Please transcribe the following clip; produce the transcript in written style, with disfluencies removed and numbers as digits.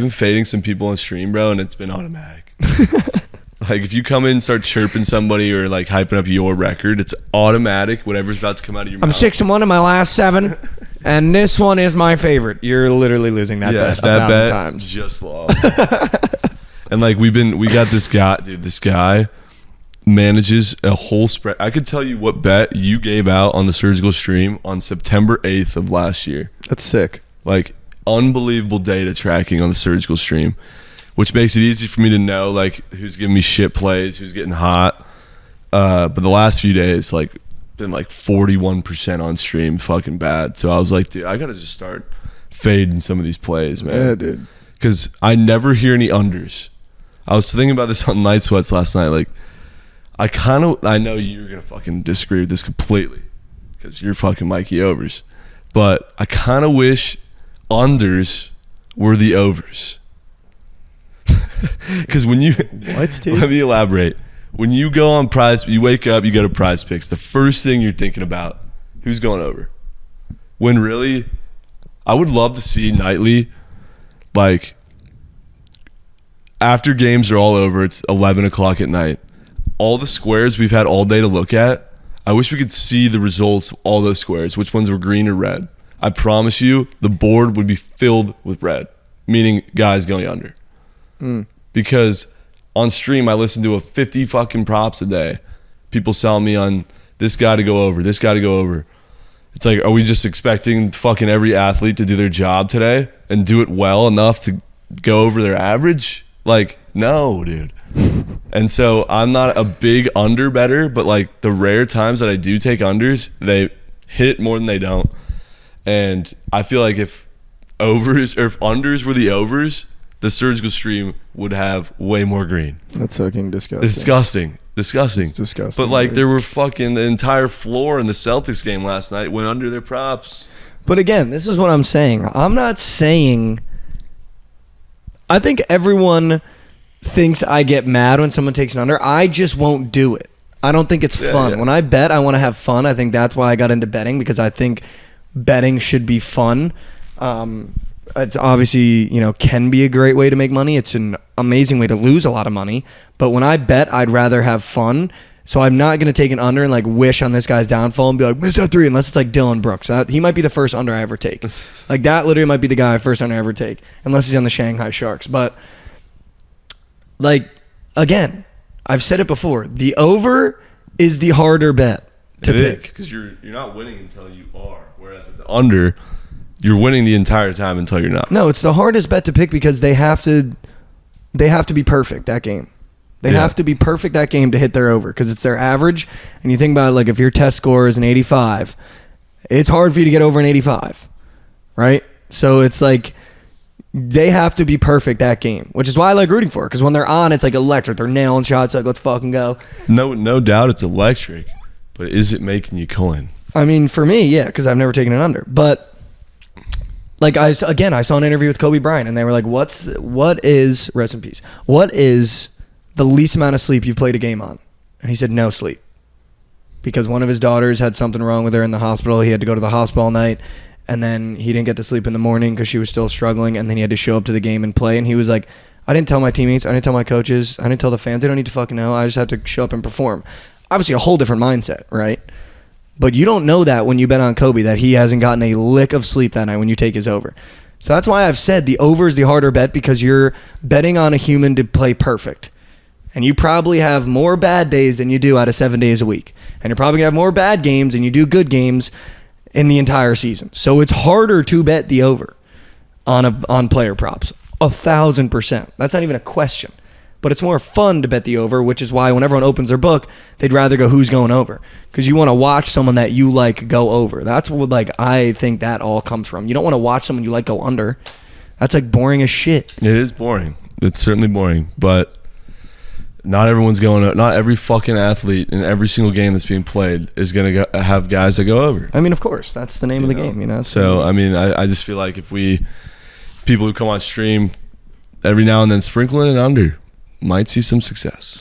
been fading some people on stream, bro, and it's been automatic. Like, if you come in and start chirping somebody or, like, hyping up your record, it's automatic. Whatever's about to come out of your mouth. I'm 6-1 in my last 7, and this one is my favorite. You're literally losing that bet 1,000 times. Just lost. And, like, we got this guy, dude. This guy manages a whole spread. I could tell you what bet you gave out on the Surgical stream on September 8th of last year. That's sick. Like, unbelievable data tracking on the Surgical stream, which makes it easy for me to know, like, who's giving me shit plays, who's getting hot. But the last few days, like, been like 41% on stream, fucking bad. So I was like, dude, I gotta just start fading some of these plays, man. Yeah, dude. Because I never hear any unders. I was thinking about this on Night Sweats last night. Like, I know you're gonna fucking disagree with this completely because you're fucking Mikey overs. But I kind of wish unders were the overs. Because when you what, dude? Let me elaborate. When you go on prize, you wake up, you go to Prize Picks. The first thing you're thinking about, who's going over? When really, I would love to see nightly, like, after games are all over, it's 11 o'clock at night. All the squares we've had all day to look at, I wish we could see the results of all those squares, which ones were green or red. I promise you, the board would be filled with red, meaning guys going under. Because on stream, I listen to 50 fucking props a day. People selling me on this guy to go over, this guy to go over. It's like, are we just expecting fucking every athlete to do their job today and do it well enough to go over their average? Like, no, dude. And so I'm not a big under better, but like the rare times that I do take unders, they hit more than they don't. And I feel like if overs or if unders were the overs, the Surgical stream would have way more green. That's fucking disgusting. Disgusting. But like, there were fucking the entire floor in the Celtics game last night went under their props. But again, this is what I'm saying. I'm not saying. I think everyone thinks I get mad when someone takes an under. I just won't do it. I don't think it's fun. Yeah. When I bet, I want to have fun. I think that's why I got into betting, because I think betting should be fun. It's obviously, can be a great way to make money. It's an amazing way to lose a lot of money. But when I bet, I'd rather have fun. So I'm not going to take an under and like wish on this guy's downfall and be like, miss that 3, unless it's like Dylan Brooks. He might be the first under I ever take. Like, that literally might be the guy first under I ever take, unless he's on the Shanghai Sharks. But like, again, I've said it before. The over is the harder bet to pick. Because you're not winning until you are. Whereas with the under, you're winning the entire time until you're not. No, it's the hardest bet to pick because they have to be perfect that game. They have to be perfect that game to hit their over, because it's their average. And you think about it, like, if your test score is an 85, it's hard for you to get over an 85, right? So it's like they have to be perfect that game, which is why I like rooting for it, because when they're on, it's like electric. They're nailing shots, like, let's fucking go. No doubt it's electric, but is it making you coin? I mean, for me, yeah, because I've never taken an under. But like, I saw an interview with Kobe Bryant, and they were like, what is, rest in peace, what is the least amount of sleep you've played a game on? And he said no sleep, because one of his daughters had something wrong with her in the hospital. He had to go to the hospital all night, and then he didn't get to sleep in the morning because she was still struggling, and then he had to show up to the game and play. And he was like, I didn't tell my teammates, I didn't tell my coaches, I didn't tell the fans. They don't need to fucking know. I just have to show up and perform. Obviously a whole different mindset, right? But you don't know that when you bet on Kobe, that he hasn't gotten a lick of sleep that night when you take his over. So that's why I've said the over is the harder bet, because you're betting on a human to play perfect. And you probably have more bad days than you do out of 7 days a week. And you're probably going to have more bad games than you do good games in the entire season. So it's harder to bet the over on player props. 1,000%. That's not even a question. But it's more fun to bet the over, which is why when everyone opens their book, they'd rather go who's going over, because you want to watch someone that you like go over. That's what, like, I think that all comes from. You don't want to watch someone you like go under. That's like boring as shit. It is boring. It's certainly boring, but not everyone's going. Not every fucking athlete in every single game that's being played is going to have guys that go over. I mean, of course, that's the name of the game. So I mean, I just feel like if people who come on stream every now and then sprinkling it under, might see some success.